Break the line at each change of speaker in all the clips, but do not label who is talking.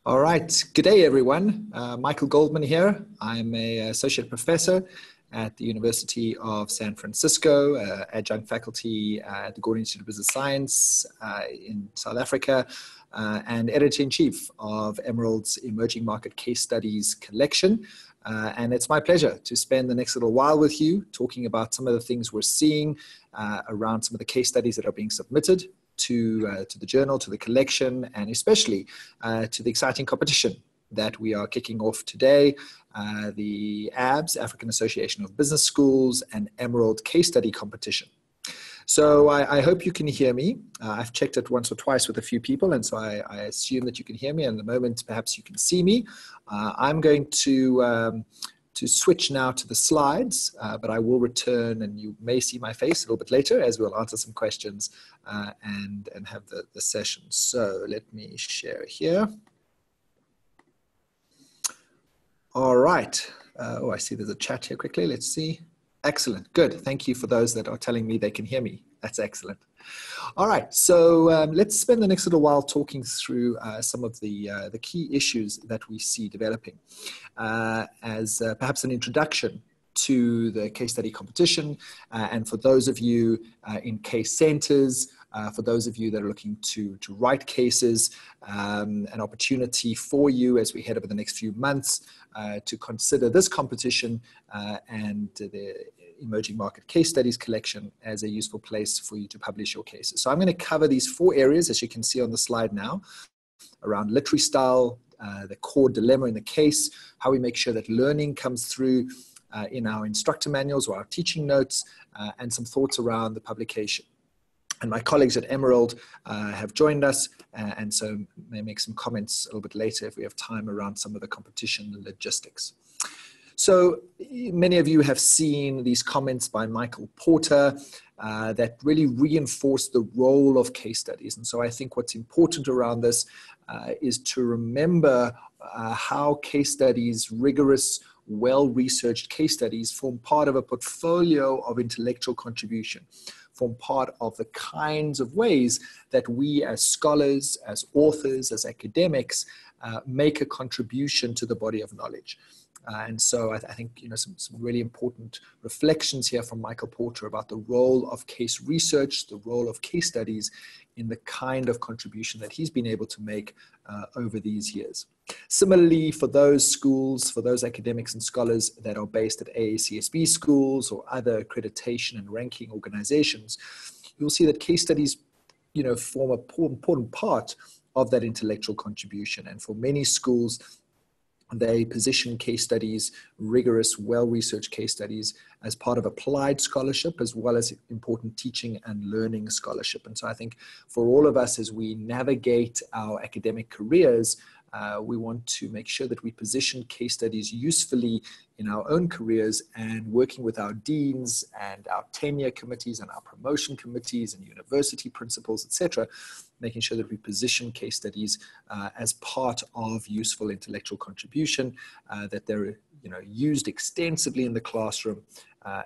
All right. Good day, everyone. Michael Goldman here. I'm an associate professor at the University of San Francisco, adjunct faculty at the Goldman Institute of Business Science in South Africa, and editor-in-chief of Emerald's Emerging Market Case Studies collection. And it's my pleasure to spend the next little while with you talking about some of the things we're seeing around some of the case studies that are being submitted to the journal, to the collection, and especially to the exciting competition that we are kicking off today, the AABS, African Association of Business Schools, and Emerald Case Study Competition. So I hope you can hear me. I've checked it once or twice with a few people, and so I assume that you can hear me, and at the moment perhaps you can see me. I'm going to switch now to the slides, but I will return and you may see my face a little bit later as we'll answer some questions and have the session. So let me share here. All right. I see there's a chat here quickly. Let's see. Excellent. Good. Thank you for those that are telling me they can hear me. That's excellent. All right, so let's spend the next little while talking through some of the key issues that we see developing as perhaps an introduction to the case study competition. And for those of you in case centers, for those of you that are looking to write cases, an opportunity for you as we head over the next few months to consider this competition and the Emerging Market Case Studies collection as a useful place for you to publish your cases. So I'm going to cover these 4 areas, as you can see on the slide now, around literary style, the core dilemma in the case, how we make sure that learning comes through in our instructor manuals or our teaching notes, and some thoughts around the publication. And my colleagues at Emerald have joined us, and so may make some comments a little bit later if we have time around some of the competition logistics. So many of you have seen these comments by Michael Porter that really reinforce the role of case studies. And so I think what's important around this is to remember how case studies, rigorous, well-researched case studies, form part of a portfolio of intellectual contribution, form part of the kinds of ways that we as scholars, as authors, as academics, make a contribution to the body of knowledge. And so I think some really important reflections here from Michael Porter about the role of case research, the role of case studies in the kind of contribution that he's been able to make over these years. Similarly, for those schools, for those academics and scholars that are based at AABS schools or other accreditation and ranking organizations, you'll see that case studies form an important part of that intellectual contribution. And for many schools, they position case studies, rigorous, well-researched case studies, as part of applied scholarship, as well as important teaching and learning scholarship. And so I think for all of us, as we navigate our academic careers, we want to make sure that we position case studies usefully in our own careers, and working with our deans and our tenure committees and our promotion committees and university principals, etc., making sure that we position case studies as part of useful intellectual contribution, that they're used extensively in the classroom,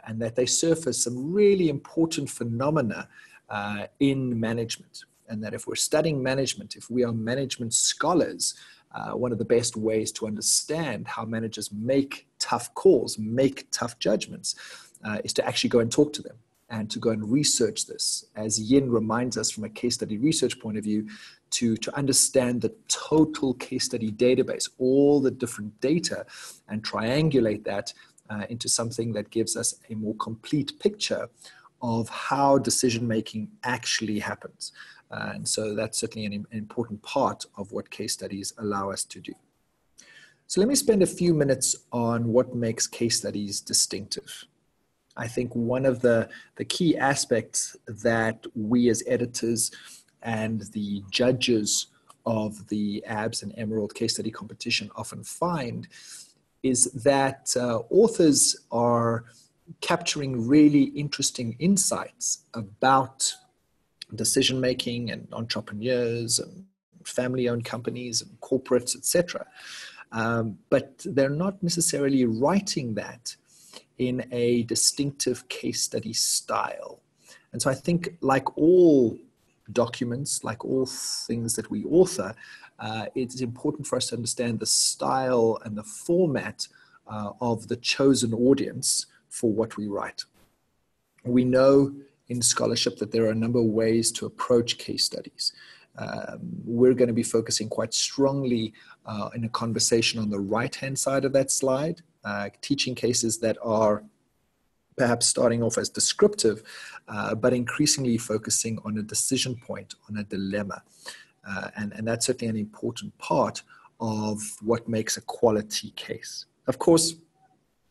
and that they surface some really important phenomena in management. And that if we're studying management, if we are management scholars, one of the best ways to understand how managers make tough calls, make tough judgments, is to actually go and talk to them and to go and research this. As Yin reminds us from a case study research point of view, to understand the total case study database, all the different data, and triangulate that into something that gives us a more complete picture of how decision-making actually happens. And so that's certainly an important part of what case studies allow us to do. So let me spend a few minutes on what makes case studies distinctive. I think one of the key aspects that we as editors and the judges of the AABS and Emerald case study competition often find is that authors are capturing really interesting insights about decision-making and entrepreneurs and family-owned companies and corporates, etc. But they're not necessarily writing that in a distinctive case study style. And so I think, like all documents, like all things that we author, it's important for us to understand the style and the format of the chosen audience for what we write. We know in scholarship that there are a number of ways to approach case studies. We're going to be focusing quite strongly in a conversation on the right-hand side of that slide, teaching cases that are perhaps starting off as descriptive, but increasingly focusing on a decision point, on a dilemma. And that's certainly an important part of what makes a quality case. Of course,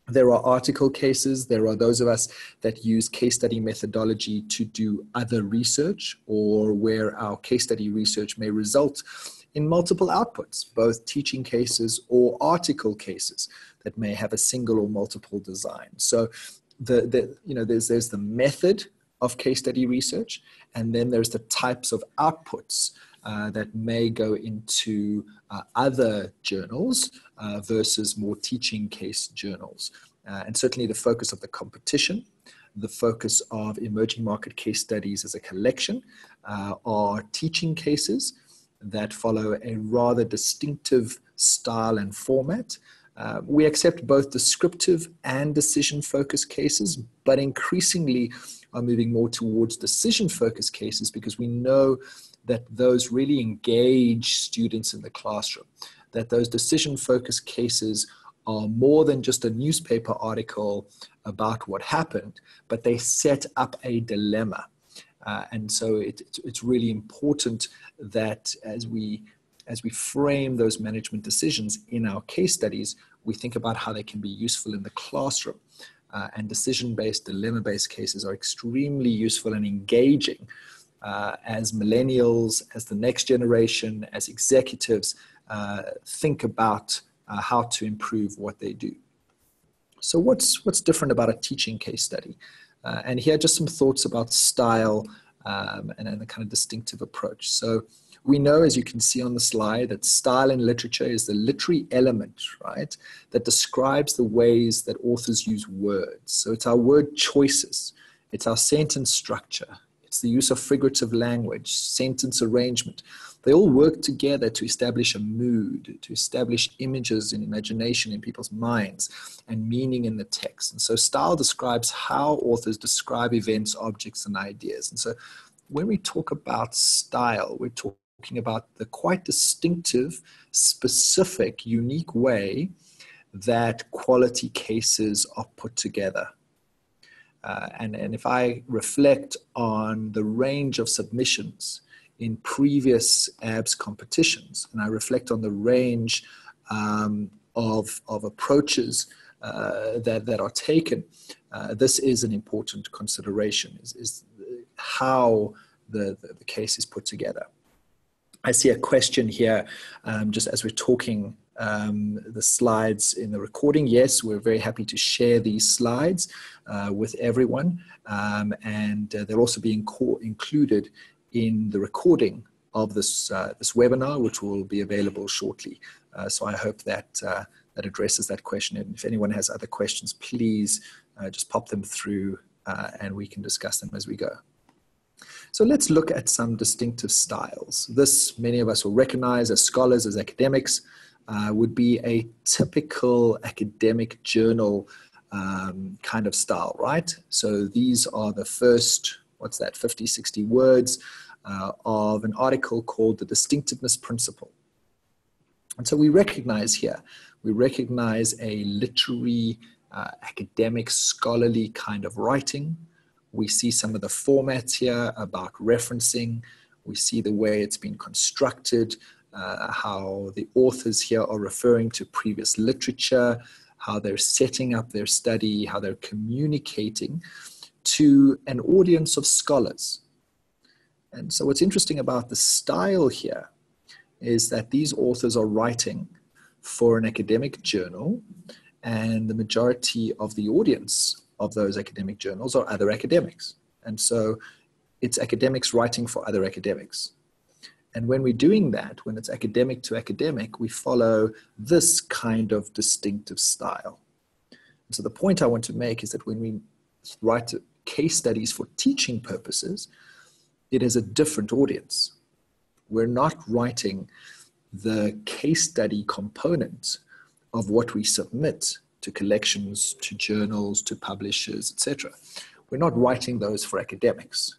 there are article cases. There are those of us that use case study methodology to do other research, or where our case study research may result in multiple outputs, both teaching cases or article cases that may have a single or multiple design. So there's the method of case study research, and then there's the types of outputs that may go into other journals versus more teaching case journals. And certainly the focus of the competition, the focus of emerging market case studies as a collection are teaching cases that follow a rather distinctive style and format. We accept both descriptive and decision-focused cases, but increasingly are moving more towards decision-focused cases because we know that those really engage students in the classroom, that those decision-focused cases are more than just a newspaper article about what happened, but they set up a dilemma. And so it's really important that as we frame those management decisions in our case studies, we think about how they can be useful in the classroom. And decision-based, dilemma-based cases are extremely useful and engaging as millennials, as the next generation, as executives think about how to improve what they do. So what's different about a teaching case study? And here are just some thoughts about style and the kind of distinctive approach. So we know, as you can see on the slide, that style in literature is the literary element, right, that describes the ways that authors use words. So it's our word choices, it's our sentence structure, it's the use of figurative language, sentence arrangement. They all work together to establish a mood, to establish images and imagination in people's minds and meaning in the text. And so style describes how authors describe events, objects, and ideas. And so when we talk about style, we're talking about the quite distinctive, specific, unique way that quality cases are put together. And if I reflect on the range of submissions in previous AABS competitions, and I reflect on the range of approaches that are taken, this is an important consideration, is how the case is put together. I see a question here, just as we're talking the slides in the recording. Yes, we're very happy to share these slides with everyone, and they'll also be included in the recording of this webinar, which will be available shortly. So I hope that that addresses that question. And if anyone has other questions, please just pop them through and we can discuss them as we go. So let's look at some distinctive styles. This, many of us will recognize as scholars, as academics, would be a typical academic journal kind of style, right? So these are the first, 50, 60 words of an article called The Distinctiveness Principle. And so we recognize a literary, academic, scholarly kind of writing. We see some of the formats here about referencing. We see the way it's been constructed, how the authors here are referring to previous literature, how they're setting up their study, how they're communicating to an audience of scholars. And so what's interesting about the style here is that these authors are writing for an academic journal, and the majority of the audience of those academic journals are other academics. And so it's academics writing for other academics. And when we're doing that, when it's academic to academic, we follow this kind of distinctive style. And so the point I want to make is that when we write case studies for teaching purposes, it has a different audience. We're not writing the case study component of what we submit to collections, to journals, to publishers, etc. We're not writing those for academics.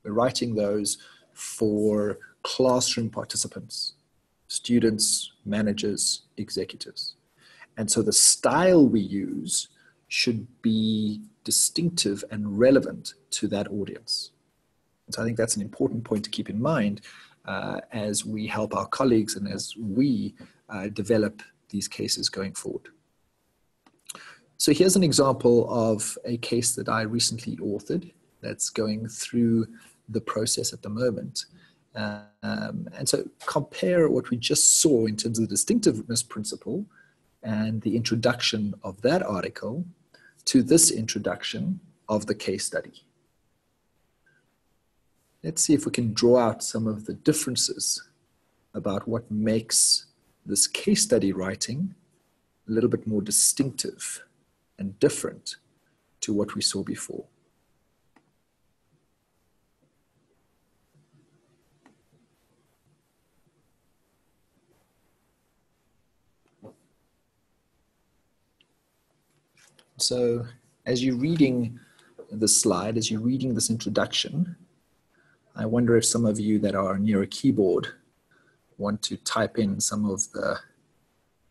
We're writing those for classroom participants, students, managers, executives. And so the style we use should be distinctive and relevant to that audience. And so I think that's an important point to keep in mind as we help our colleagues and as we develop these cases going forward. So here's an example of a case that I recently authored that's going through the process at the moment. And so compare what we just saw in terms of the distinctiveness principle and the introduction of that article to this introduction of the case study. Let's see if we can draw out some of the differences about what makes this case study writing a little bit more distinctive and different to what we saw before. So as you're reading this slide, as you're reading this introduction, I wonder if some of you that are near a keyboard want to type in some of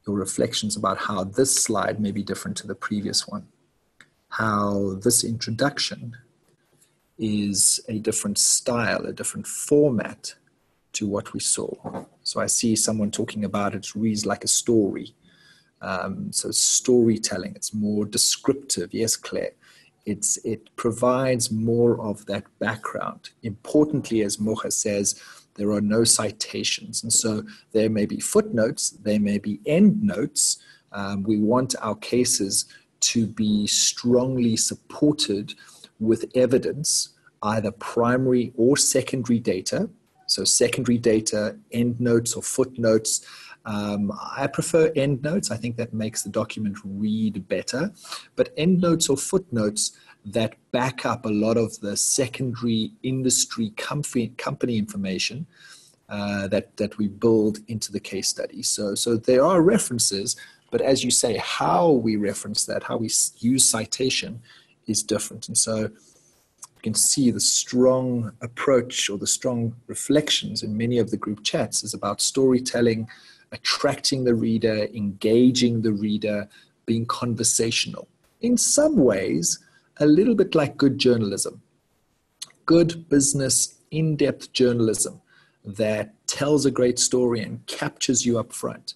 your reflections about how this slide may be different to the previous one, how this introduction is a different style, a different format to what we saw. So I see someone talking about it reads like a story. So storytelling, it's more descriptive. Yes, Claire. It provides more of that background. Importantly, as Mocha says, there are no citations. And so there may be footnotes, there may be endnotes. We want our cases to be strongly supported with evidence, either primary or secondary data. So secondary data, endnotes or footnotes. I prefer endnotes. I think that makes the document read better. But endnotes or footnotes that back up a lot of the secondary industry company information that we build into the case study. So there are references, but as you say, how we reference that, how we use citation is different. And so you can see the strong approach or the strong reflections in many of the group chats is about storytelling, attracting the reader, engaging the reader, being conversational. In some ways, a little bit like good journalism, good business, in-depth journalism that tells a great story and captures you up front.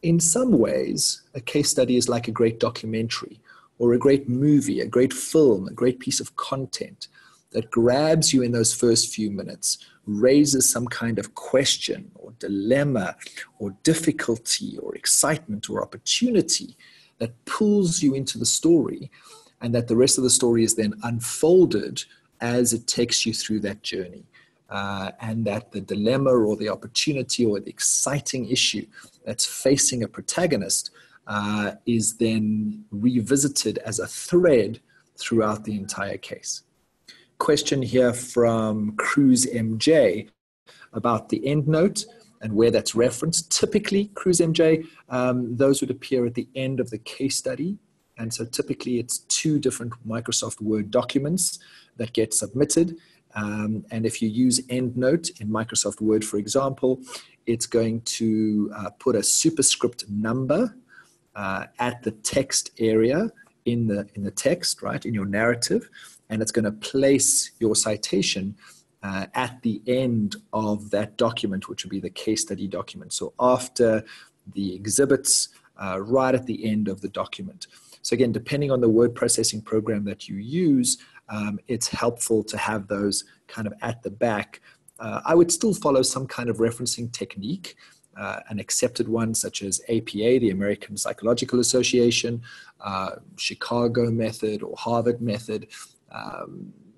In some ways, a case study is like a great documentary or a great movie, a great film, a great piece of content that grabs you in those first few minutes, raises some kind of question or dilemma or difficulty or excitement or opportunity that pulls you into the story, and that the rest of the story is then unfolded as it takes you through that journey. And that the dilemma or the opportunity or the exciting issue that's facing a protagonist is then revisited as a thread throughout the entire case. Question here from Cruz MJ about the endnote and where that's referenced. Typically, Cruz MJ, those would appear at the end of the case study. And so typically it's 2 different Microsoft Word documents that get submitted. And if you use EndNote in Microsoft Word, for example, it's going to put a superscript number at the text area in the text, right, in your narrative, and it's going to place your citation at the end of that document, which would be the case study document. So after the exhibits, right at the end of the document. So again, depending on the word processing program that you use, it's helpful to have those kind of at the back. I would still follow some kind of referencing technique, an accepted one such as APA, the American Psychological Association, Chicago method or Harvard method,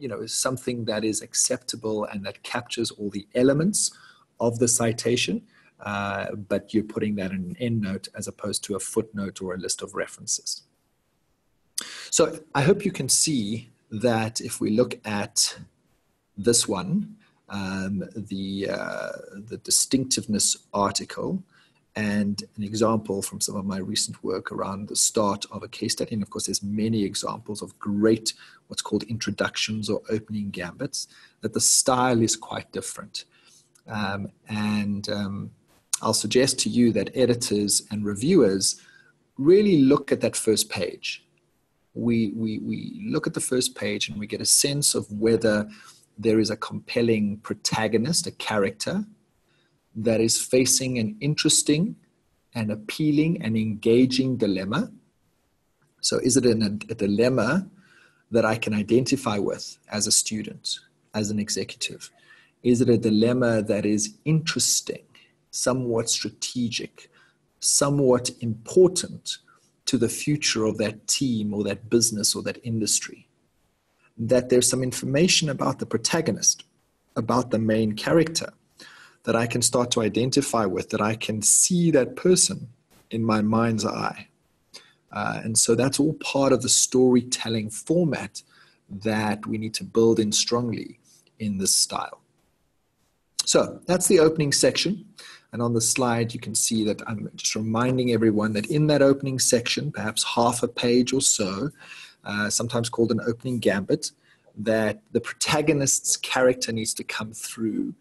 is something that is acceptable and that captures all the elements of the citation, but you're putting that in an endnote as opposed to a footnote or a list of references. So I hope you can see that if we look at this one, the distinctiveness article, and an example from some of my recent work around the start of a case study. And of course, there's many examples of great, what's called introductions or opening gambits, that the style is quite different. I'll suggest to you that editors and reviewers really look at that first page. We look at the first page and we get a sense of whether there is a compelling protagonist, a character, that is facing an interesting and appealing and engaging dilemma. So is it a dilemma that I can identify with as a student, as an executive? Is it a dilemma that is interesting, somewhat strategic, somewhat important to the future of that team or that business or that industry? That there's some information about the protagonist, about the main character, that I can start to identify with, that I can see that person in my mind's eye. And so that's all part of the storytelling format that we need to build in strongly in this style. So that's the opening section. And on the slide, you can see that I'm just reminding everyone that in that opening section, perhaps half a page or so, sometimes called an opening gambit, that the protagonist's character needs to come through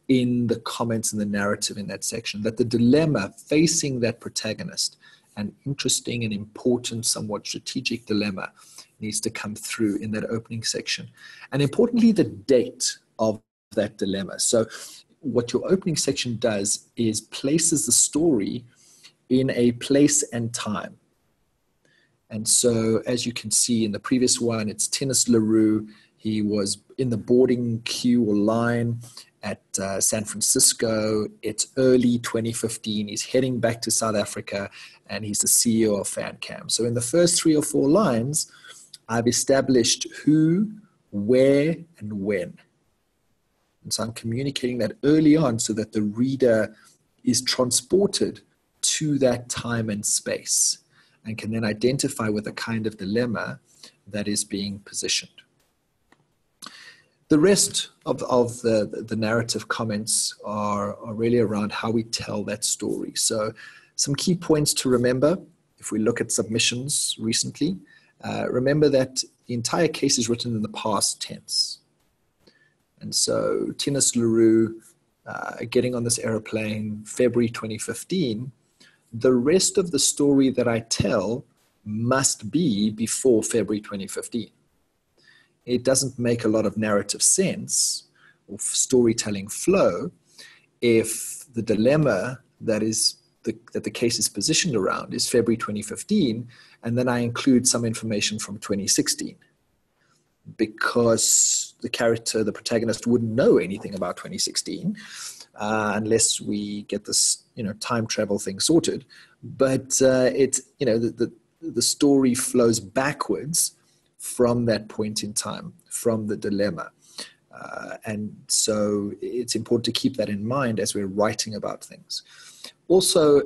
in the comments and the narrative in that section, that the dilemma facing that protagonist, an interesting and important, somewhat strategic dilemma, needs to come through in that opening section. And importantly, the date of that dilemma. So what your opening section does is places the story in a place and time. And so as you can see in the previous one, it's Tennis LaRue. He was in the boarding queue or line at San Francisco. It's early 2015. He's heading back to South Africa, and he's the CEO of FanCam. So in the first 3 or 4 lines, I've established who, where, and when. And so I'm communicating that early on so that the reader is transported to that time and space and can then identify with the kind of dilemma that is being positioned. The rest of the narrative comments are really around how we tell that story. So some key points to remember if we look at submissions recently. Remember that the entire case is written in the past tense. And so Tennis LaRue getting on this airplane, February 2015, the rest of the story that I tell must be before February 2015. It doesn't make a lot of narrative sense or storytelling flow if the dilemma that the case is positioned around is February 2015, and then I include some information from 2016, because the character, the protagonist, wouldn't know anything about 2016 unless we get this, time travel thing sorted. But the story flows backwards from that point in time, from the dilemma. And so it's important to keep that in mind as we're writing about things. Also,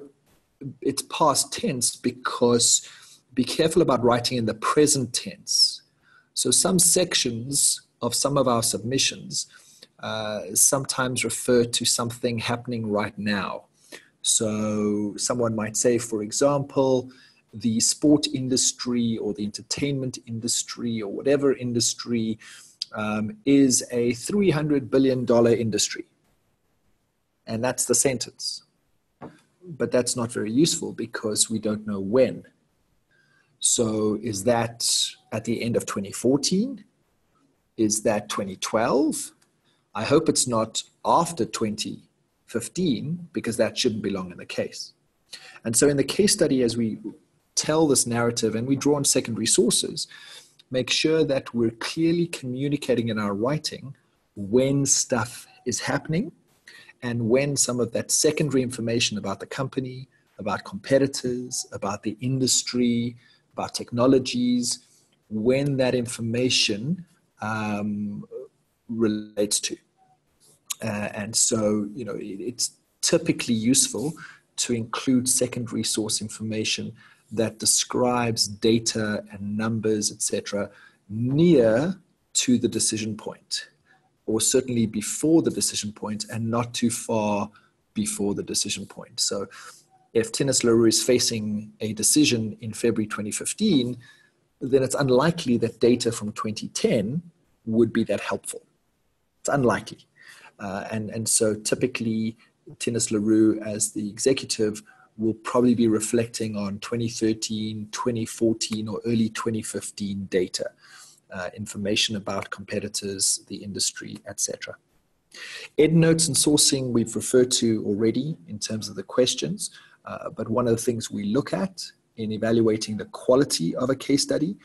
it's past tense because be careful about writing in the present tense. So some sections of some of our submissions sometimes refer to something happening right now. So someone might say, for example, the sport industry or the entertainment industry or whatever industry is a $300 billion industry. And that's the sentence. But that's not very useful because we don't know when. So is that at the end of 2014? Is that 2012? I hope it's not after 2015 because that shouldn't belong in the case. And so in the case study, as we tell this narrative and we draw on secondary sources, make sure that we're clearly communicating in our writing when stuff is happening and when some of that secondary information about the company, about competitors, about the industry, about technologies, when that information relates to. And so, it's typically useful to include secondary source information that describes data and numbers, etc., near to the decision point. or certainly before the decision point and not too far before the decision point. So if Tinus LaRue is facing a decision in February 2015, then it's unlikely that data from 2010 would be that helpful. It's unlikely. And so typically Tinus LaRue as the executive will probably be reflecting on 2013, 2014, or early 2015 data, information about competitors, the industry, etc. Endnotes and sourcing we've referred to already in terms of the questions, but one of the things we look at in evaluating the quality of a case study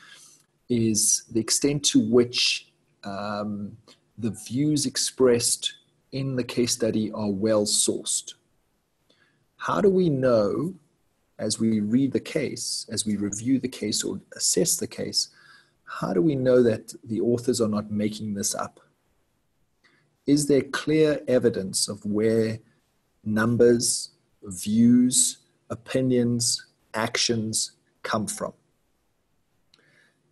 is the extent to which the views expressed in the case study are well sourced. How do we know, as we read the case, as we review the case or assess the case, how do we know that the authors are not making this up? Is there clear evidence of where numbers, views, opinions, actions come from?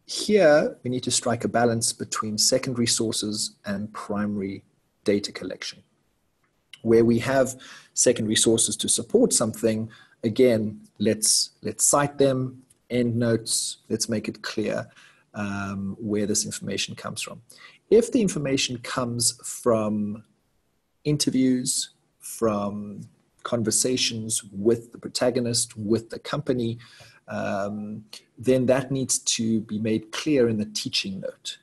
Here, we need to strike a balance between secondary sources and primary data collection. Where we have secondary sources to support something, again, let's cite them, endnotes, let's make it clear where this information comes from. If the information comes from interviews, from conversations with the protagonist, with the company, then that needs to be made clear in the teaching note.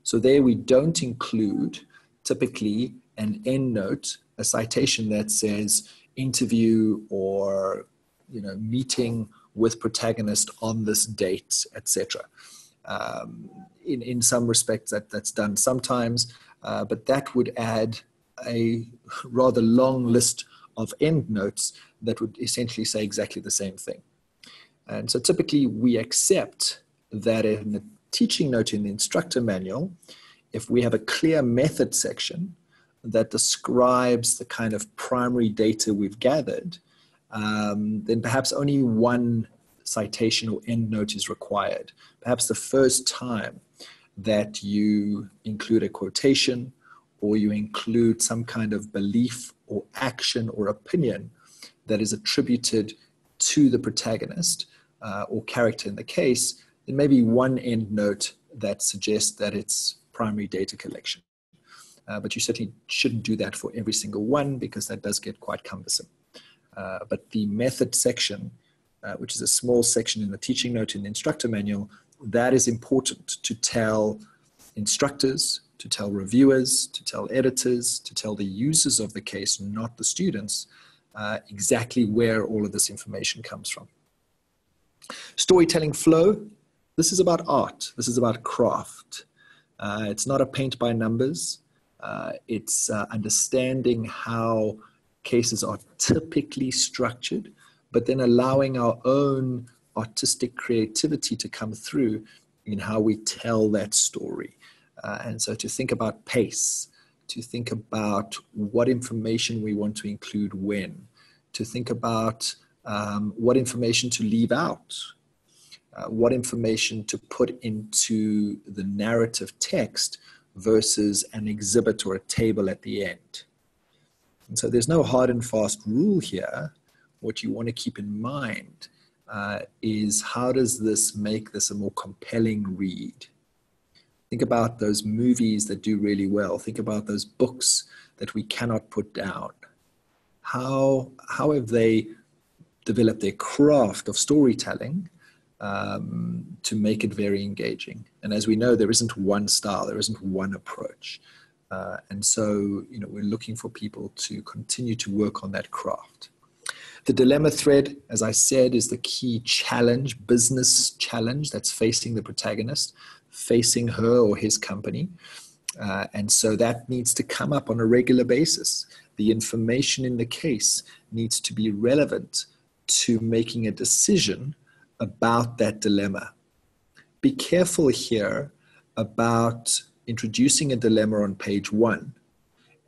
So there we don't include typically an endnote, a citation that says interview or meeting with protagonist on this date, etc. In some respects that's done sometimes, but that would add a rather long list of endnotes that would essentially say exactly the same thing. And so typically we accept that in the teaching note in the instructor manual, if we have a clear method section that describes the kind of primary data we've gathered, then perhaps only one citation or endnote is required. Perhaps the first time that you include a quotation or you include some kind of belief or action or opinion that is attributed to the protagonist or character in the case, then maybe one endnote that suggests that it's primary data collection. But you certainly shouldn't do that for every single one because that does get quite cumbersome. But the method section, which is a small section in the teaching note in the instructor manual, that is important to tell instructors, to tell reviewers, to tell editors, to tell the users of the case, not the students, exactly where all of this information comes from. Storytelling flow, this is about art, this is about craft. It's not a paint by numbers. It's understanding how cases are typically structured, but then allowing our own artistic creativity to come through in how we tell that story. And so to think about pace, to think about what information we want to include when, to think about what information to leave out, what information to put into the narrative text versus an exhibit or a table at the end. And so there's no hard and fast rule here. What you want to keep in mind is how does this make this a more compelling read? Think about those movies that do really well. Think about those books that we cannot put down. How have they developed their craft of storytelling to make it very engaging? And as we know, there isn't one style, there isn't one approach. And so, we're looking for people to continue to work on that craft. The dilemma thread, as I said, is the key challenge, business challenge that's facing the protagonist, facing her or his company. And so that needs to come up on a regular basis. The information in the case needs to be relevant to making a decision about that dilemma. Be careful here about introducing a dilemma on page 1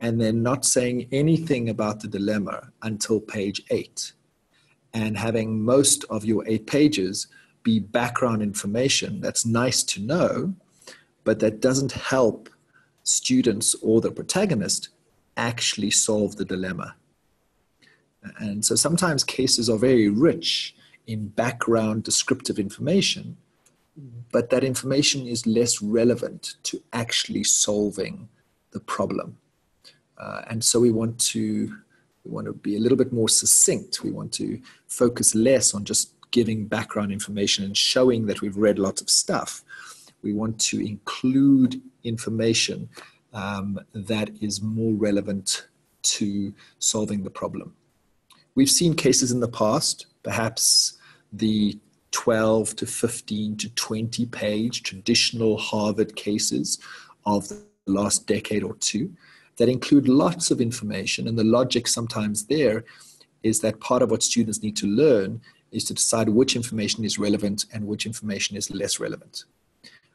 and then not saying anything about the dilemma until page 8, and having most of your 8 pages be background information that's nice to know, but that doesn't help students or the protagonist actually solve the dilemma. And so sometimes cases are very rich in background descriptive information, but that information is less relevant to actually solving the problem. And so we want to be a little bit more succinct. We want to focus less on just giving background information and showing that we've read lots of stuff. We want to include information that is more relevant to solving the problem. We've seen cases in the past, perhaps the 12 to 15 to 20 page traditional Harvard cases of the last decade or two that include lots of information. And the logic sometimes there is that part of what students need to learn is to decide which information is relevant and which information is less relevant.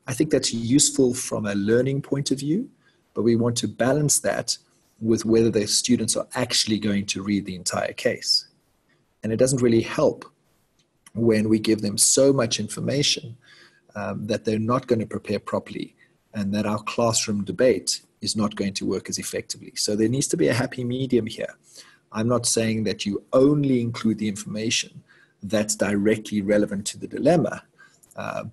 I think that's useful from a learning point of view, but we want to balance that with whether the students are actually going to read the entire case. And it doesn't really help when we give them so much information that they're not going to prepare properly and that our classroom debate is not going to work as effectively. So there needs to be a happy medium here. I'm not saying that you only include the information that's directly relevant to the dilemma,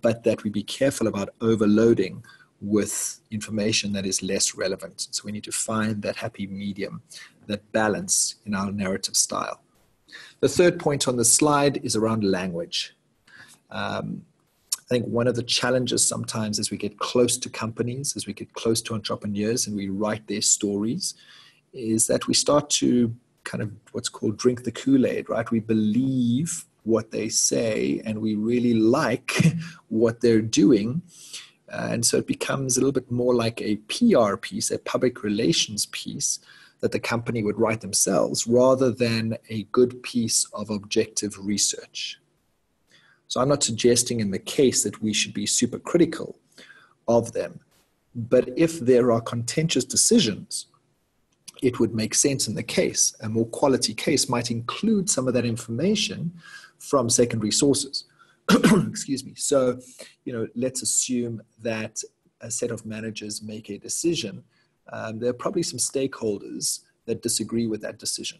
but that we be careful about overloading with information that is less relevant. So we need to find that happy medium, that balance in our narrative style. The third point on the slide is around language. I think one of the challenges sometimes as we get close to companies, as we get close to entrepreneurs and we write their stories, is that we start to kind of what's called drink the Kool-Aid, right? We believe what they say and we really like what they're doing. And so it becomes a little bit more like a PR piece, a public relations piece that the company would write themselves rather than a good piece of objective research. So I'm not suggesting in the case that we should be super critical of them, but if there are contentious decisions, it would make sense in the case. A more quality case might include some of that information from secondary sources. Excuse me. So, let's assume that a set of managers make a decision. There are probably some stakeholders that disagree with that decision.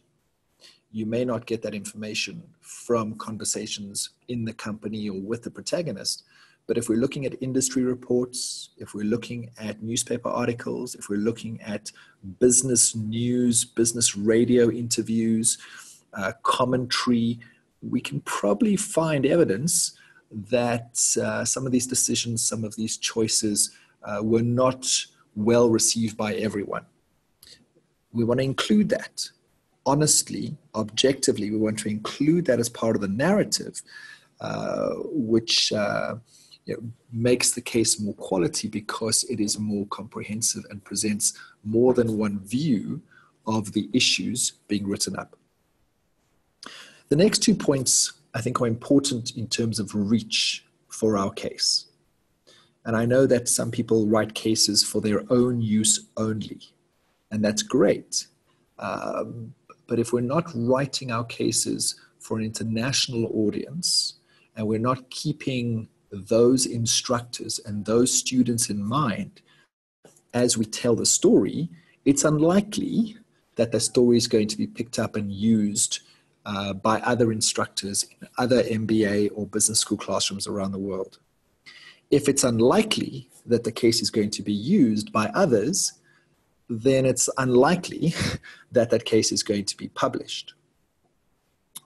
You may not get that information from conversations in the company or with the protagonist, but if we're looking at industry reports, if we're looking at newspaper articles, if we're looking at business news, business radio interviews, commentary, we can probably find evidence that some of these decisions, some of these choices were not well received by everyone. We want to include that. Honestly, objectively, we want to include that as part of the narrative, which makes the case more quality because it is more comprehensive and presents more than one view of the issues being written up. The next 2 points, I think, are important in terms of reach for our case. And I know that some people write cases for their own use only, and that's great. But if we're not writing our cases for an international audience, and we're not keeping those instructors and those students in mind as we tell the story, it's unlikely that the story is going to be picked up and used by other instructors in other MBA or business school classrooms around the world. If it's unlikely that the case is going to be used by others, then it's unlikely that that case is going to be published.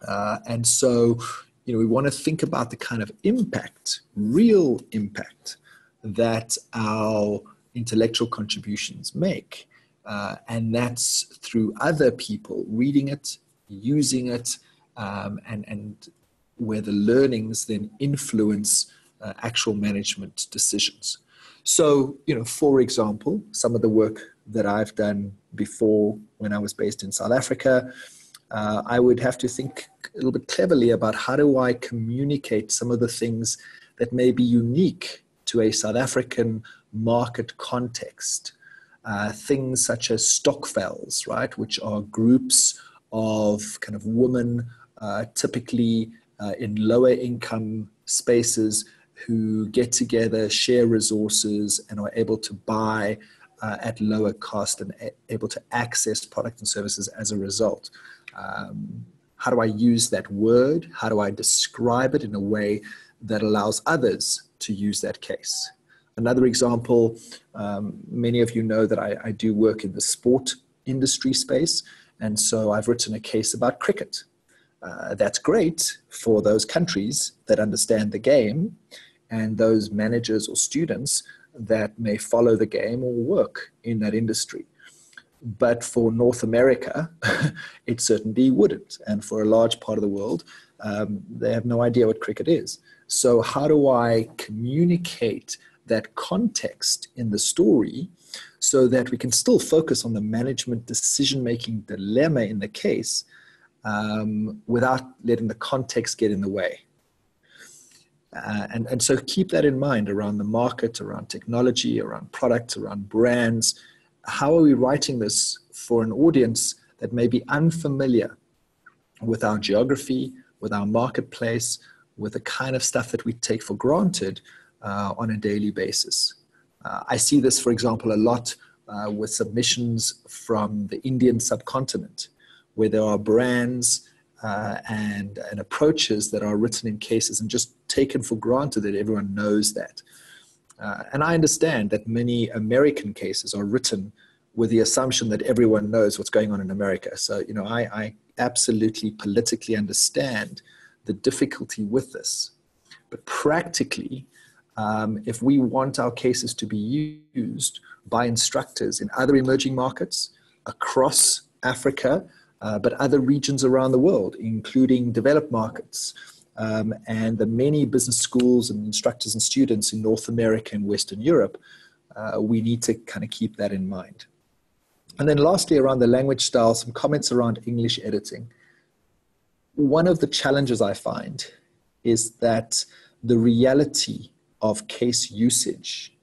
And so, we want to think about the kind of impact, real impact, that our intellectual contributions make. And that's through other people reading it, using it, and where the learnings then influence actual management decisions. So, for example, some of the work that I've done before when I was based in South Africa, I would have to think a little bit cleverly about how do I communicate some of the things that may be unique to a South African market context. Things such as stokvels, right, which are groups of kind of women, typically in lower income spaces, who get together, share resources, and are able to buy at lower cost and able to access products and services as a result. How do I use that word? How do I describe it in a way that allows others to use that case? Another example, many of you know that I do work in the sport industry space, and so I've written a case about cricket. That's great for those countries that understand the game and those managers or students that may follow the game or work in that industry. But for North America, it certainly wouldn't. And for a large part of the world, they have no idea what cricket is. So how do I communicate that context in the story so that we can still focus on the management decision-making dilemma in the case without letting the context get in the way? And so keep that in mind around the market, around technology, around products, around brands. How are we writing this for an audience that may be unfamiliar with our geography, with our marketplace, with the kind of stuff that we take for granted on a daily basis? I see this, for example, a lot with submissions from the Indian subcontinent, where there are brands and approaches that are written in cases and just taken for granted that everyone knows that. And I understand that many American cases are written with the assumption that everyone knows what's going on in America. So, you know, I absolutely politically understand the difficulty with this. But practically, if we want our cases to be used by instructors in other emerging markets across Africa, but other regions around the world, including developed markets, and the many business schools and instructors and students in North America and Western Europe, we need to kind of keep that in mind. And then lastly, around the language style, some comments around English editing. One of the challenges I find is that the reality of case usage,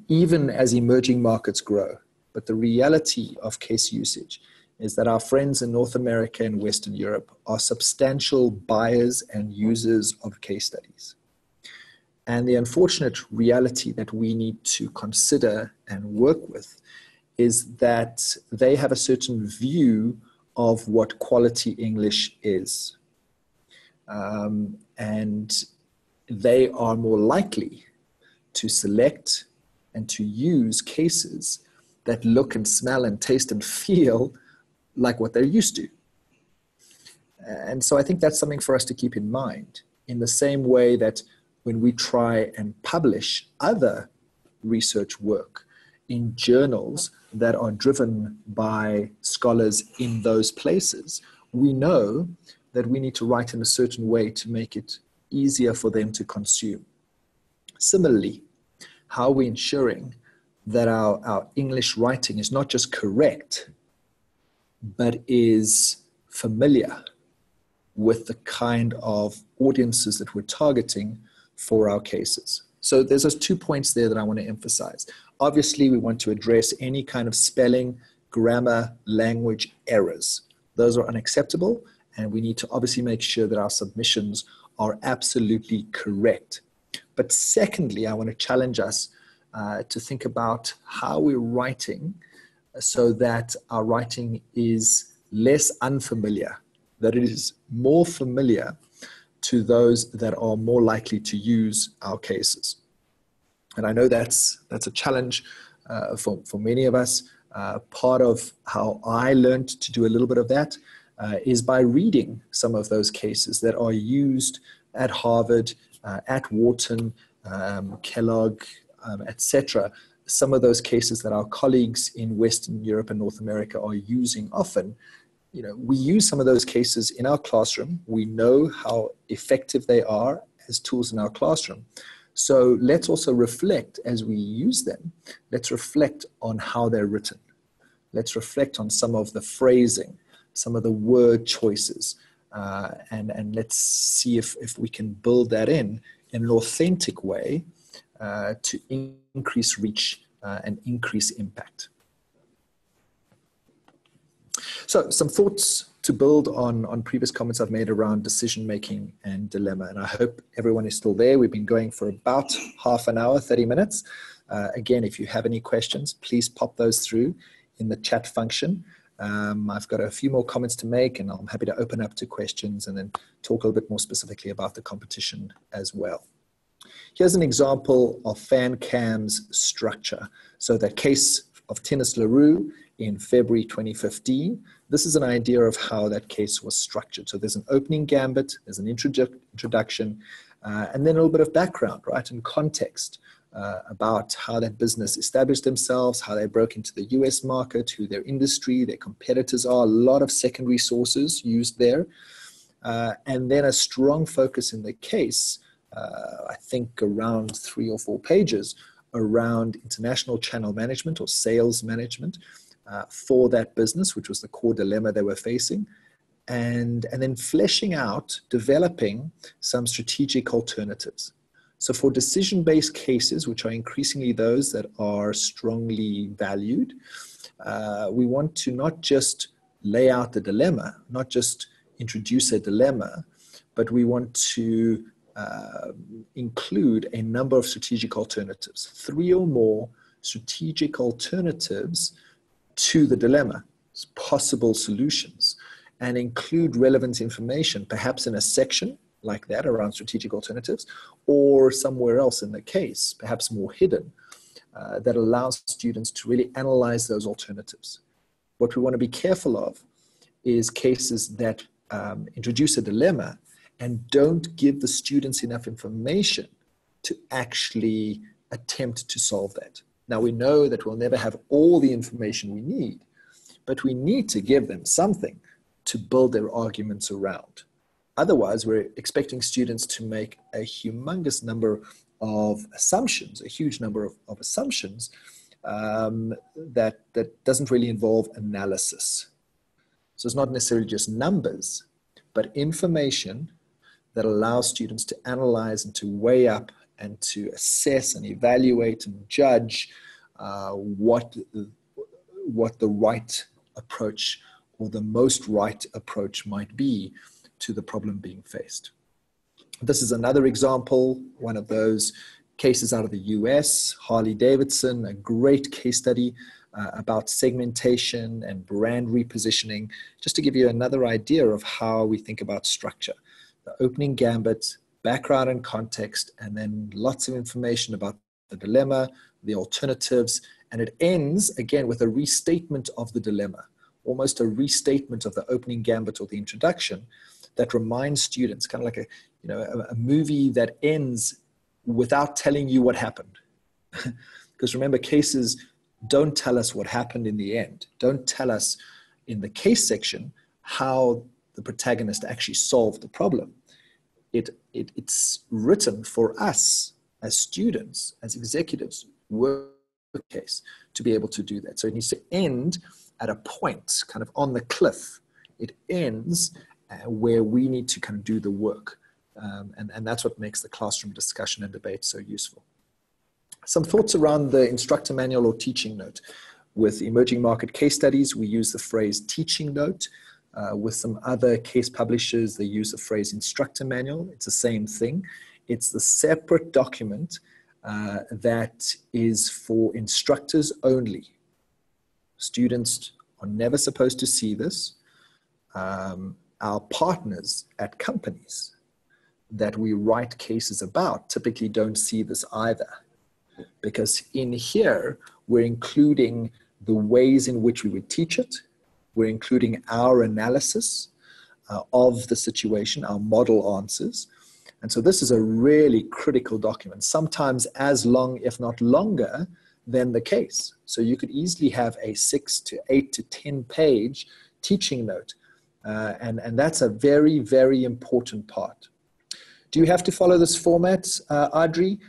even as emerging markets grow, but the reality of case usage is that our friends in North America and Western Europe are substantial buyers and users of case studies. And the unfortunate reality that we need to consider and work with is that they have a certain view of what quality English is. And they are more likely to select and to use cases that look and smell and taste and feel like what they're used to. And so I think that's something for us to keep in mind, in the same way that when we try and publish other research work in journals that are driven by scholars in those places, we know that we need to write in a certain way to make it easier for them to consume. Similarly, how are we ensuring that our English writing is not just correct, but is familiar with the kind of audiences that we're targeting for our cases? So there's those 2 points there that I want to emphasize. Obviously, we want to address any kind of spelling, grammar, language errors. Those are unacceptable, and we need to obviously make sure that our submissions are absolutely correct. But secondly, I want to challenge us to think about how we're writing so that our writing is less unfamiliar, that it is more familiar to those that are more likely to use our cases. And I know that's a challenge for many of us. Part of how I learned to do a little bit of that is by reading some of those cases that are used at Harvard, at Wharton, Kellogg, etc. Some of those cases that our colleagues in Western Europe and North America are using often. You know, we use some of those cases in our classroom. We know how effective they are as tools in our classroom. So let's also reflect as we use them. Let's reflect on how they're written. Let's reflect on some of the phrasing, some of the word choices, and let's see if we can build that in an authentic way to increase reach and increase impact. So some thoughts to build on previous comments I've made around decision-making and dilemma. And I hope everyone is still there. We've been going for about half an hour, 30 minutes. Again, if you have any questions, please pop those through in the chat function. I've got a few more comments to make, and I'm happy to open up to questions and then talk a little bit more specifically about the competition as well. Here's an example of FanCam's structure. So that case of Tennis LaRue in February 2015, this is an idea of how that case was structured. So there's an opening gambit, there's an introduction, and then a little bit of background, right, and context about how that business established themselves, how they broke into the US market, who their industry, their competitors are, a lot of secondary sources used there, and then a strong focus in the case, I think around 3 or 4 pages, around international channel management or sales management for that business, which was the core dilemma they were facing, and then fleshing out, developing some strategic alternatives. So for decision-based cases, which are increasingly those that are strongly valued, we want to not just lay out the dilemma, not just introduce a dilemma, but we want to include a number of strategic alternatives, 3 or more strategic alternatives to the dilemma, possible solutions, and include relevant information, perhaps in a section like that around strategic alternatives, or somewhere else in the case, perhaps more hidden, that allows students to really analyze those alternatives. What we want to be careful of is cases that introduce a dilemma and don't give the students enough information to actually attempt to solve that. Now, we know that we'll never have all the information we need, but we need to give them something to build their arguments around. Otherwise, we're expecting students to make a humongous number of assumptions, a huge number of assumptions that doesn't really involve analysis. So it's not necessarily just numbers, but information that allows students to analyze and to weigh up and to assess and evaluate and judge what the right approach or the most right approach might be to the problem being faced. This is another example, one of those cases out of the US, Harley-Davidson, a great case study about segmentation and brand repositioning, just to give you another idea of how we think about structure. The opening gambit, background and context, and then lots of information about the dilemma, the alternatives, and it ends, again, with a restatement of the dilemma, almost a restatement of the opening gambit or the introduction that reminds students, kind of like a movie that ends without telling you what happened. Because remember, cases don't tell us what happened in the end. Don't tell us in the case section how the protagonist actually solved the problem. It's written for us as students, as executives, work case to be able to do that. So it needs to end at a point, kind of on the cliff. It ends where we need to kind of do the work. And that's what makes the classroom discussion and debate so useful. Some thoughts around the instructor manual or teaching note. With emerging market case studies, we use the phrase teaching note. With some other case publishers, they use the phrase instructor manual. It's the same thing. It's the separate document that is for instructors only. Students are never supposed to see this. Our partners at companies that we write cases about typically don't see this either, because in here we're including the ways in which we would teach it. We're including our analysis of the situation, our model answers. And so this is a really critical document, sometimes as long, if not longer, than the case. So you could easily have a 6 to 8 to 10 page teaching note. And that's a very, very important part. Do you have to follow this format, Audrey?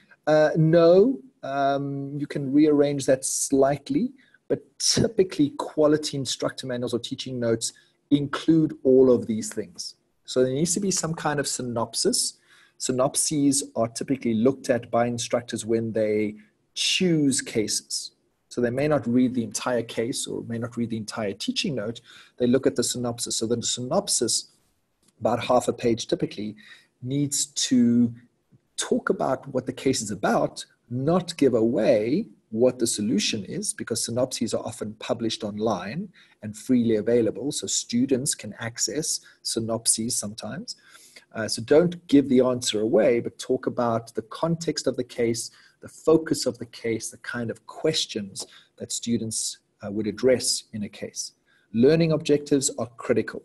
No, you can rearrange that slightly, but typically quality instructor manuals or teaching notes include all of these things. So there needs to be some kind of synopsis. Synopses are typically looked at by instructors when they choose cases. So they may not read the entire case or may not read the entire teaching note. They look at the synopsis. So the synopsis, about half a page typically, needs to talk about what the case is about, not give away what the solution is, because synopses are often published online and freely available, so students can access synopses sometimes. So don't give the answer away, but talk about the context of the case, the focus of the case, the kind of questions that students would address in a case. Learning objectives are critical.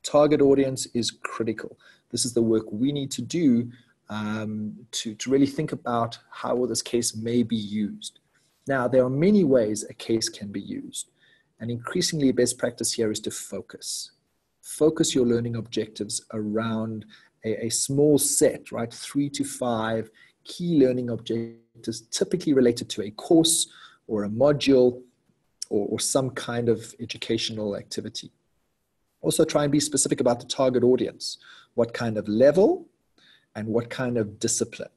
Target audience is critical. This is the work we need to do to really think about how this case may be used. Now, there are many ways a case can be used, and increasingly best practice here is to focus. Focus your learning objectives around a small set, right? 3 to 5 key learning objectives, typically related to a course or a module or some kind of educational activity. Also try and be specific about the target audience, what kind of level and what kind of discipline.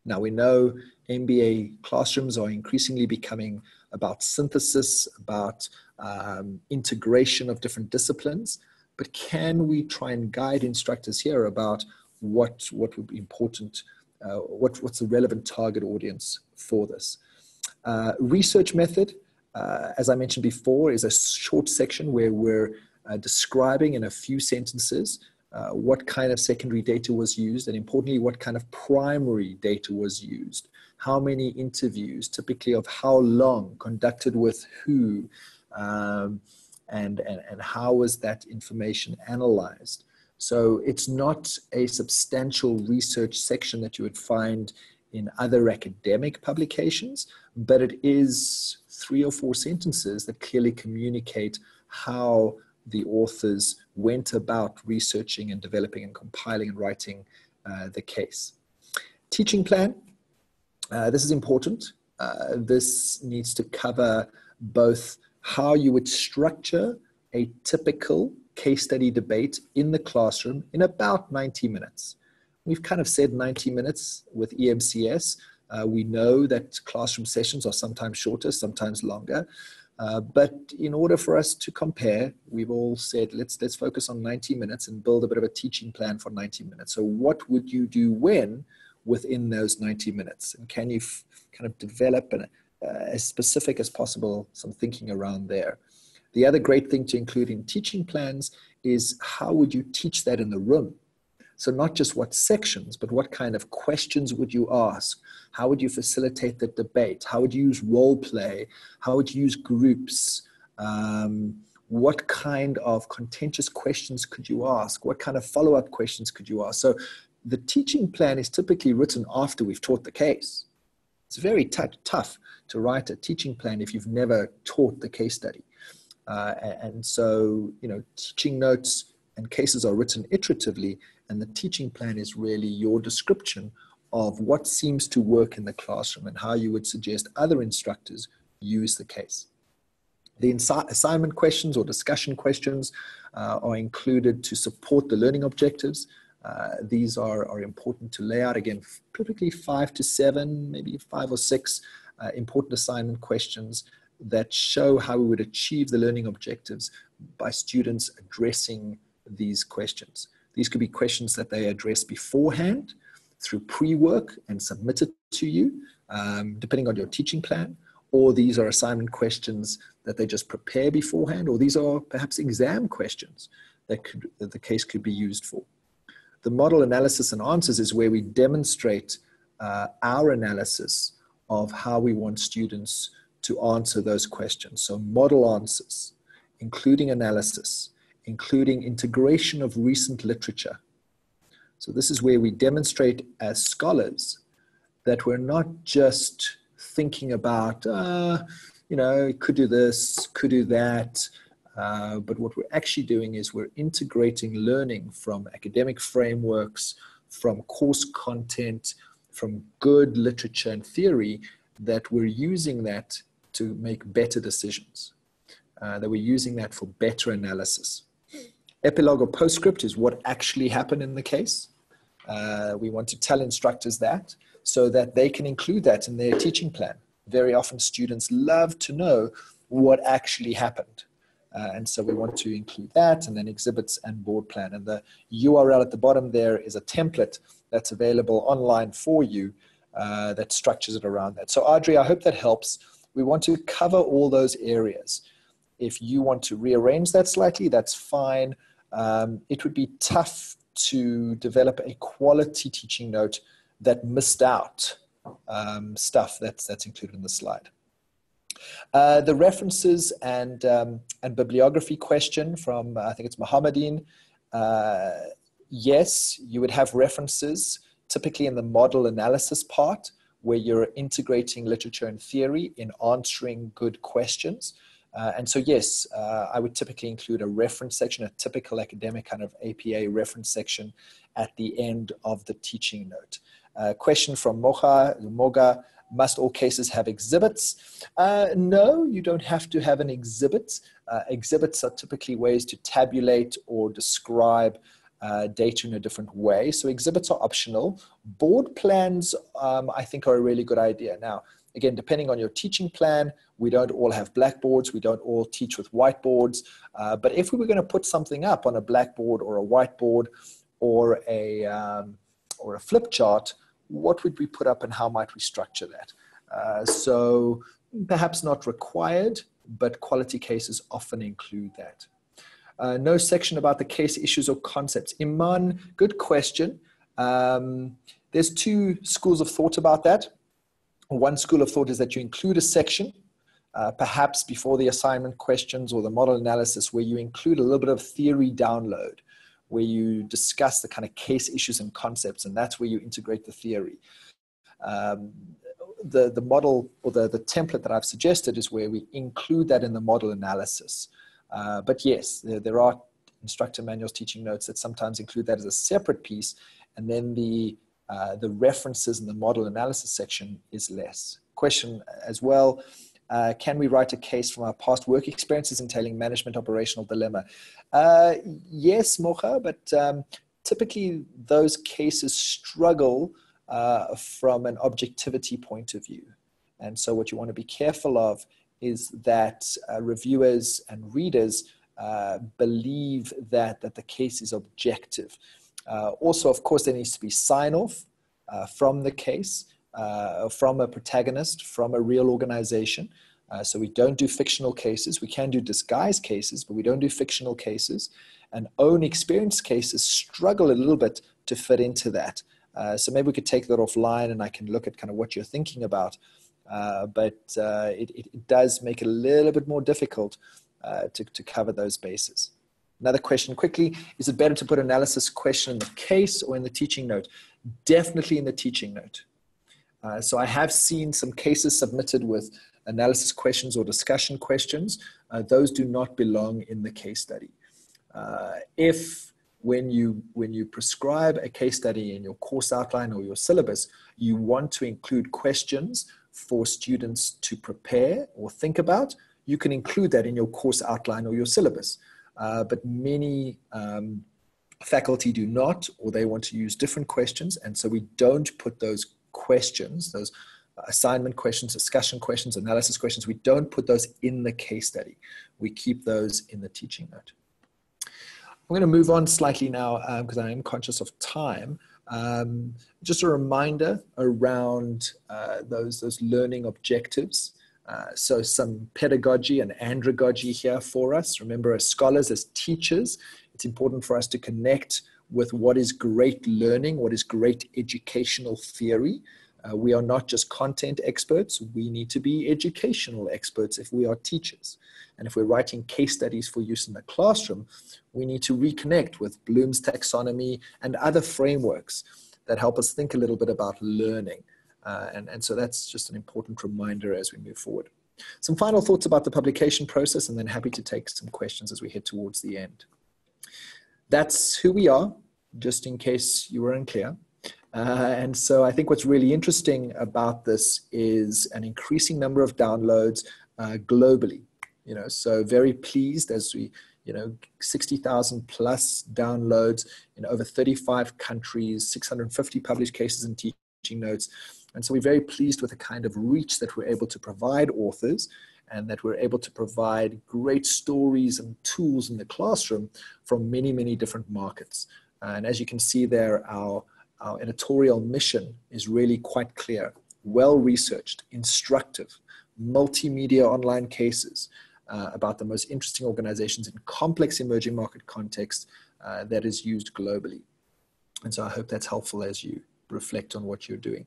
Now we know MBA classrooms are increasingly becoming about synthesis, about integration of different disciplines, but can we try and guide instructors here about what would be important, what's the relevant target audience for this? Research method, as I mentioned before, is a short section where we're describing in a few sentences what kind of secondary data was used, and importantly, what kind of primary data was used. How many interviews, typically of how long, conducted with who, and how was that information analyzed. So it's not a substantial research section that you would find in other academic publications, but it is 3 or 4 sentences that clearly communicate how the authors went about researching and developing and compiling and writing the case. Teaching plan, this is important. This needs to cover both how you would structure a typical case study debate in the classroom in about 90 minutes. We've kind of said 90 minutes with EMCS. We know that classroom sessions are sometimes shorter, sometimes longer. But in order for us to compare, we've all said, let's focus on 90 minutes and build a bit of a teaching plan for 90 minutes. So what would you do when within those 90 minutes? And can you kind of develop as specific as possible some thinking around there? The other great thing to include in teaching plans is how would you teach that in the room? So not just what sections, but what kind of questions would you ask? How would you facilitate the debate? How would you use role play? How would you use groups? What kind of contentious questions could you ask? What kind of follow-up questions could you ask? So the teaching plan is typically written after we've taught the case. It's very tough to write a teaching plan if you've never taught the case study. And so, teaching notes and cases are written iteratively, and the teaching plan is really your description of what seems to work in the classroom and how you would suggest other instructors use the case. The assignment questions or discussion questions are included to support the learning objectives. These are important to lay out. Again, typically 5 to 7, maybe 5 or 6 important assignment questions that show how we would achieve the learning objectives by students addressing these questions. These could be questions that they address beforehand through pre-work and submitted to you, depending on your teaching plan, or these are assignment questions that they just prepare beforehand, or these are perhaps exam questions that the case could be used for. The model analysis and answers is where we demonstrate our analysis of how we want students to answer those questions. So model answers, including analysis, including integration of recent literature. So this is where we demonstrate as scholars that we're not just thinking about, could do this, could do that, but what we're actually doing is we're integrating learning from academic frameworks, from course content, from good literature and theory, that we're using that to make better decisions, that we're using that for better analysis. Epilogue or postscript is what actually happened in the case. We want to tell instructors that so that they can include that in their teaching plan. Very often students love to know what actually happened. And so we want to include that, and then exhibits and board plan. And the URL at the bottom there is a template that's available online for you that structures it around that. So Audrey, I hope that helps. We want to cover all those areas. If you want to rearrange that slightly, that's fine. It would be tough to develop a quality teaching note that missed out stuff that's included in the slide. The references and bibliography question from, I think it's Mohammadine. Yes, you would have references, typically in the model analysis part, where you're integrating literature and theory in answering good questions. And so, yes, I would typically include a reference section, a typical academic kind of APA reference section at the end of the teaching note. Question from Moga, must all cases have exhibits? No, you don't have to have an exhibit. Exhibits are typically ways to tabulate or describe data in a different way. So exhibits are optional. Board plans, I think, are a really good idea. Now, again, depending on your teaching plan, we don't all have blackboards. We don't all teach with whiteboards. But if we were going to put something up on a blackboard or a whiteboard or a flip chart, what would we put up and how might we structure that? So perhaps not required, but quality cases often include that. No section about the case issues or concepts. Iman, good question. There's two schools of thought about that. One school of thought is that you include a section, perhaps before the assignment questions or the model analysis, where you include a little bit of theory download, where you discuss the kind of case issues and concepts, and that's where you integrate the theory. The model or the template that I've suggested is where we include that in the model analysis. But yes, there are instructor manuals, teaching notes that sometimes include that as a separate piece, and then the references in the model analysis section is less. Question as well, can we write a case from our past work experiences entailing management operational dilemma? Yes, Mocha, but typically those cases struggle from an objectivity point of view. And so what you want to be careful of is that reviewers and readers believe that the case is objective. Also, of course, there needs to be sign-off from the case, from a protagonist, from a real organization. So we don't do fictional cases. We can do disguised cases, but we don't do fictional cases. And own experience cases struggle a little bit to fit into that. So maybe we could take that offline and I can look at kind of what you're thinking about. But it does make it a little bit more difficult to cover those bases. Another question quickly, is it better to put analysis question in the case or in the teaching note? Definitely in the teaching note. So I have seen some cases submitted with analysis questions or discussion questions. Those do not belong in the case study. If when you prescribe a case study in your course outline or your syllabus, you want to include questions for students to prepare or think about, you can include that in your course outline or your syllabus. But many faculty do not, or they want to use different questions. And so we don't put those questions, those assignment questions, discussion questions, analysis questions, we don't put those in the case study. We keep those in the teaching note. I'm going to move on slightly now because I am conscious of time. Just a reminder around those learning objectives. So some pedagogy and andragogy here for us. Remember, as scholars, as teachers, it's important for us to connect with what is great learning, what is great educational theory. We are not just content experts. We need to be educational experts if we are teachers. And if we're writing case studies for use in the classroom, we need to reconnect with Bloom's taxonomy and other frameworks that help us think a little bit about learning. And so that's just an important reminder as we move forward. Some final thoughts about the publication process, and then happy to take some questions as we head towards the end. That's who we are, just in case you were unclear. And so I think what's really interesting about this is an increasing number of downloads globally. So very pleased as we, 60,000 plus downloads in over 35 countries, 650 published cases and teaching notes. And so we're very pleased with the kind of reach that we're able to provide authors, and that we're able to provide great stories and tools in the classroom from many, many different markets. And as you can see there, our our editorial mission is really quite clear, well-researched, instructive, multimedia online cases about the most interesting organizations in complex emerging market contexts that is used globally. And so I hope that's helpful as you reflect on what you're doing.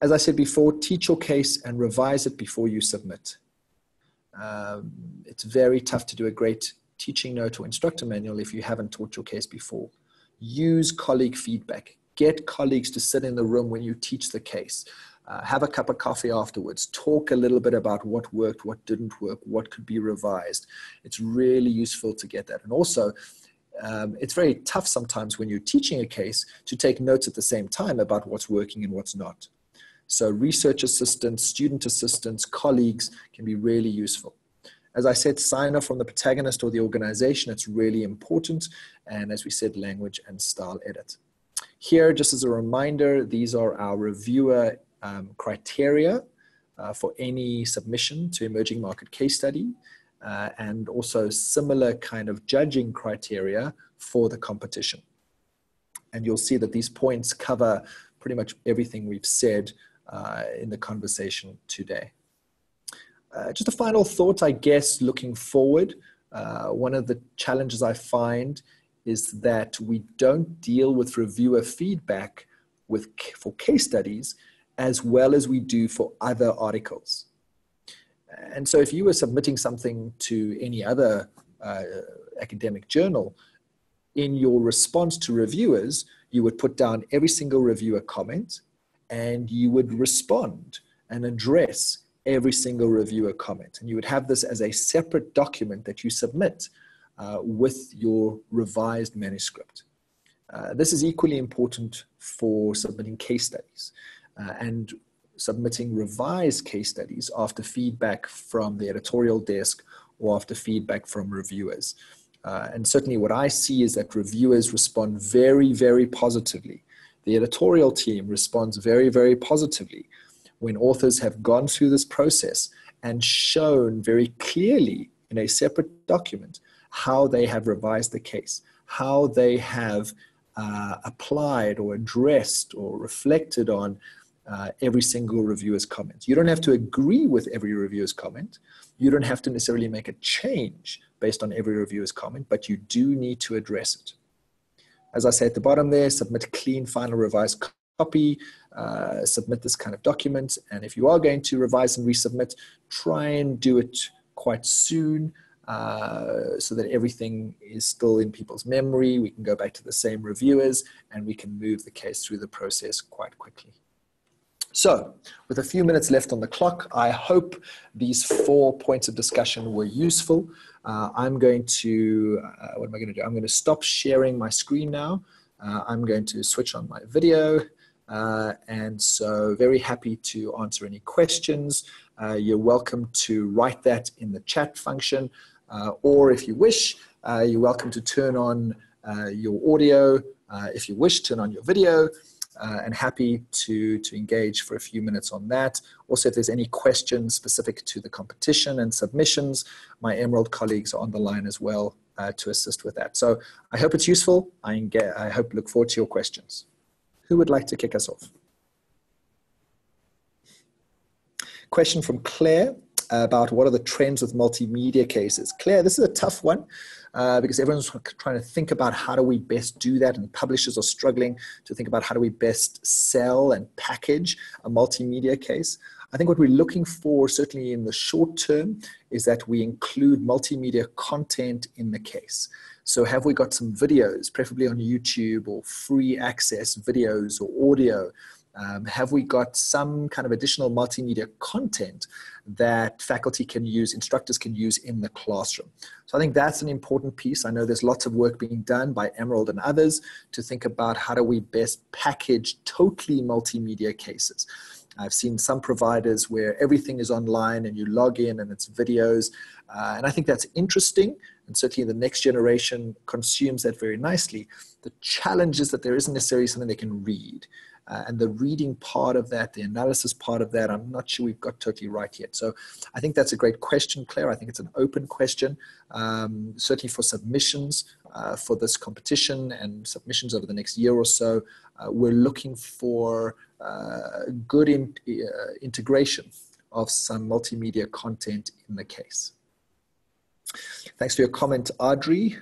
As I said before, teach your case and revise it before you submit. It's very tough to do a great teaching note or instructor manual if you haven't taught your case before. Use colleague feedback. Get colleagues to sit in the room when you teach the case. Have a cup of coffee afterwards. Talk a little bit about what worked, what didn't work, what could be revised. It's really useful to get that. And also, it's very tough sometimes when you're teaching a case to take notes at the same time about what's working and what's not. So research assistants, student assistants, colleagues can be really useful. As I said, sign off from the protagonist or the organization. It's really important. And as we said, language and style edit. Here, just as a reminder, these are our reviewer criteria for any submission to emerging market case study, and also similar kind of judging criteria for the competition. And you'll see that these points cover pretty much everything we've said in the conversation today. Just a final thought, I guess, looking forward. One of the challenges I find is that we don't deal with reviewer feedback for case studies as well as we do for other articles. And so if you were submitting something to any other academic journal, in your response to reviewers, you would put down every single reviewer comment and you would respond and address every single reviewer comment. And you would have this as a separate document that you submit with your revised manuscript. This is equally important for submitting case studies and submitting revised case studies after feedback from the editorial desk or after feedback from reviewers. And certainly what I see is that reviewers respond very, very positively. The editorial team responds very, very positively when authors have gone through this process and shown very clearly in a separate document how they have revised the case, how they have applied or addressed or reflected on every single reviewer's comment. You don't have to agree with every reviewer's comment. You don't have to necessarily make a change based on every reviewer's comment, but you do need to address it. As I say at the bottom there, submit a clean final revised copy, submit this kind of document. And if you are going to revise and resubmit, try and do it quite soon so that everything is still in people's memory. We can go back to the same reviewers and we can move the case through the process quite quickly. So, with a few minutes left on the clock, I hope these 4 points of discussion were useful. I'm going to, what am I going to do? I'm going to stop sharing my screen now. I'm going to switch on my video. And so very happy to answer any questions. You're welcome to write that in the chat function. Or if you wish, you're welcome to turn on your audio. If you wish, turn on your video. And happy to engage for a few minutes on that. Also, if there's any questions specific to the competition and submissions, my Emerald colleagues are on the line as well to assist with that. So I hope it's useful. I look forward to your questions. Who would like to kick us off? Question from Claire about what are the trends with multimedia cases. Claire, this is a tough one. Because everyone's trying to think about how do we best do that, and publishers are struggling to think about how do we best sell and package a multimedia case. I think what we're looking for, certainly in the short term, is that we include multimedia content in the case. So have we got some videos, preferably on YouTube, or free access videos or audio? Have we got some kind of additional multimedia content that faculty can use, instructors can use in the classroom? So I think that's an important piece. I know there's lots of work being done by Emerald and others to think about how do we best package totally multimedia cases. I've seen some providers where everything is online and you log in and it's videos. And I think that's interesting. and certainly the next generation consumes that very nicely. The challenge is that there isn't necessarily something they can read. And the reading part of that, the analysis part of that, I'm not sure we've got totally right yet. So I think that's a great question, Claire. I think it's an open question, certainly for submissions for this competition and submissions over the next year or so. We're looking for good integration of some multimedia content in the case. Thanks for your comment, Audrey.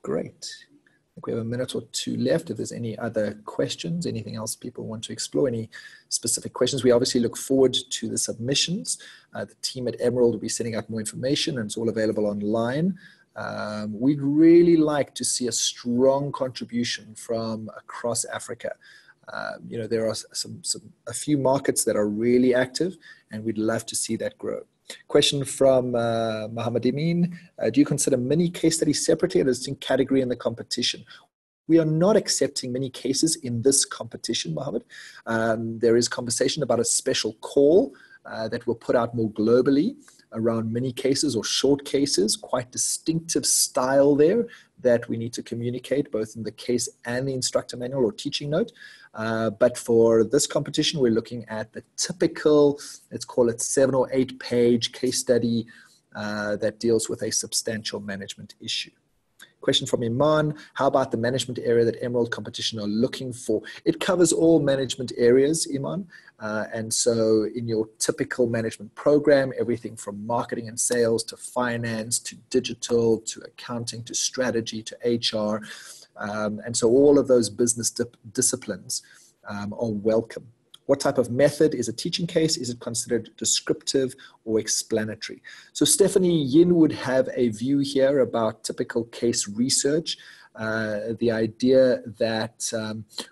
Great. I think we have a minute or two left. If there's any other questions, anything else people want to explore, any specific questions, we obviously look forward to the submissions. The team at Emerald will be sending out more information, and it's all available online. We'd really like to see a strong contribution from across Africa. You know, there are a few markets that are really active, and we'd love to see that grow. Question from Mohammed Amin. Do you consider mini case studies separately as a distinct category in the competition? We are not accepting many cases in this competition, Mohammed. There is conversation about a special call that we'll put out more globally around mini cases or short cases, quite distinctive style there that we need to communicate both in the case and the instructor manual or teaching note. But for this competition, we're looking at the typical, let's call it 7 or 8 page case study that deals with a substantial management issue. Question from Iman, how about the management area that Emerald Competition are looking for? It covers all management areas, Iman. And so in your typical management program, everything from marketing and sales to finance, to digital, to accounting, to strategy, to HR. And so all of those business disciplines are welcome. What type of method is a teaching case? Is it considered descriptive or explanatory? So Stephanie Yin would have a view here about typical case research. The idea that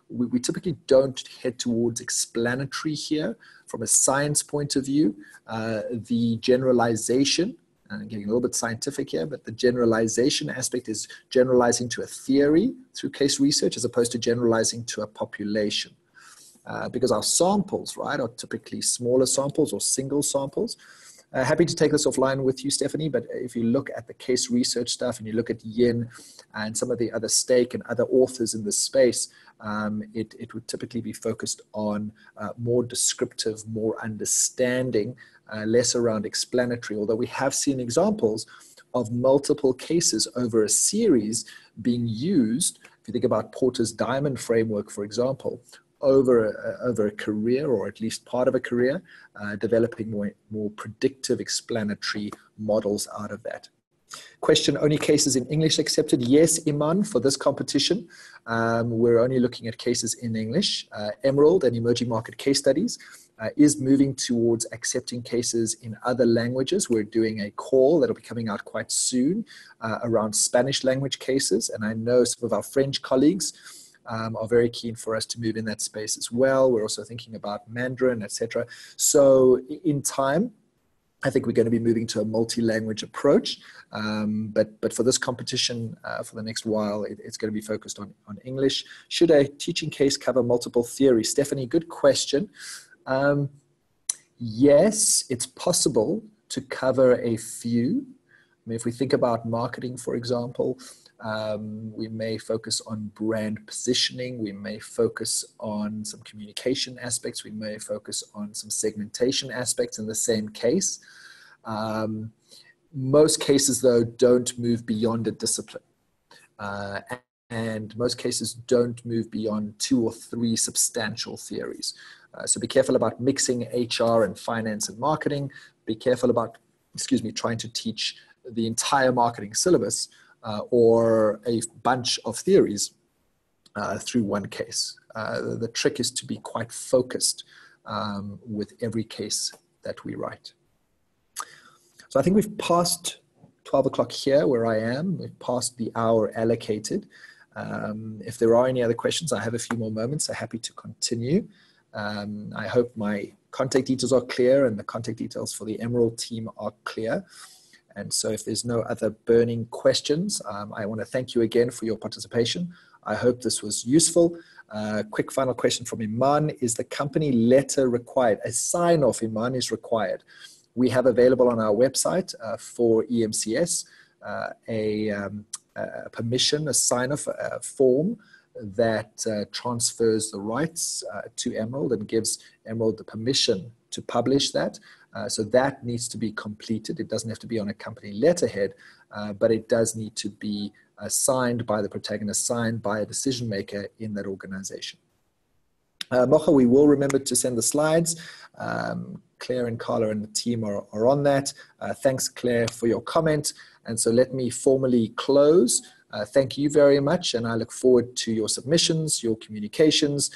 we typically don't head towards explanatory here from a science point of view. The generalization, and I'm getting a little bit scientific here, but the generalization aspect is generalizing to a theory through case research as opposed to generalizing to a population. Because our samples, right, are typically smaller samples or single samples. Happy to take this offline with you, Stephanie, but if you look at the case research stuff and you look at Yin and some of the other Stake and other authors in this space, it would typically be focused on more descriptive, more understanding, less around explanatory, although we have seen examples of multiple cases over a series being used. If you think about Porter's Diamond Framework, for example, over a career, or at least part of a career, developing more predictive explanatory models out of that. Question, only cases in English accepted? Yes, Iman, for this competition, we're only looking at cases in English. Emerald and Emerging Market Case Studies is moving towards accepting cases in other languages. We're doing a call that'll be coming out quite soon around Spanish language cases, and I know some of our French colleagues are very keen for us to move in that space as well. We're also thinking about Mandarin, etc. So in time, I think we're going to be moving to a multi-language approach. But for this competition, for the next while, it's going to be focused on English. Should a teaching case cover multiple theories? Stephanie, good question. Yes, it's possible to cover a few. I mean, if we think about marketing, for example, we may focus on brand positioning. We may focus on some communication aspects. We may focus on some segmentation aspects in the same case. Most cases, though, don't move beyond a discipline. And most cases don't move beyond 2 or 3 substantial theories. So be careful about mixing HR and finance and marketing. Be careful about, trying to teach the entire marketing syllabus or a bunch of theories through one case. The trick is to be quite focused with every case that we write. So I think we've passed 12 o'clock here where I am. We've passed the hour allocated. If there are any other questions, I have a few more moments. I'm happy to continue. I hope my contact details are clear and the contact details for the Emerald team are clear. And so if there's no other burning questions, I want to thank you again for your participation. I hope this was useful. Quick final question from Iman. Is the company letter required? A sign-off, Iman, is required. we have available on our website for EMCS a permission, a sign-off form that transfers the rights to Emerald and gives Emerald the permission to publish that. So that needs to be completed. It doesn't have to be on a company letterhead, but it does need to be signed by the protagonist, signed by a decision maker in that organization. Mocha, we will remember to send the slides. Claire and Carla and the team are on that. Thanks, Claire, for your comment. And so let me formally close. Thank you very much, and I look forward to your submissions, your communications.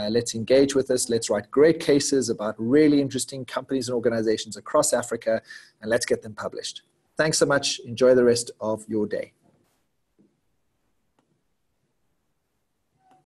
Let's engage with us. Let's write great cases about really interesting companies and organizations across Africa, and let's get them published. Thanks so much. Enjoy the rest of your day.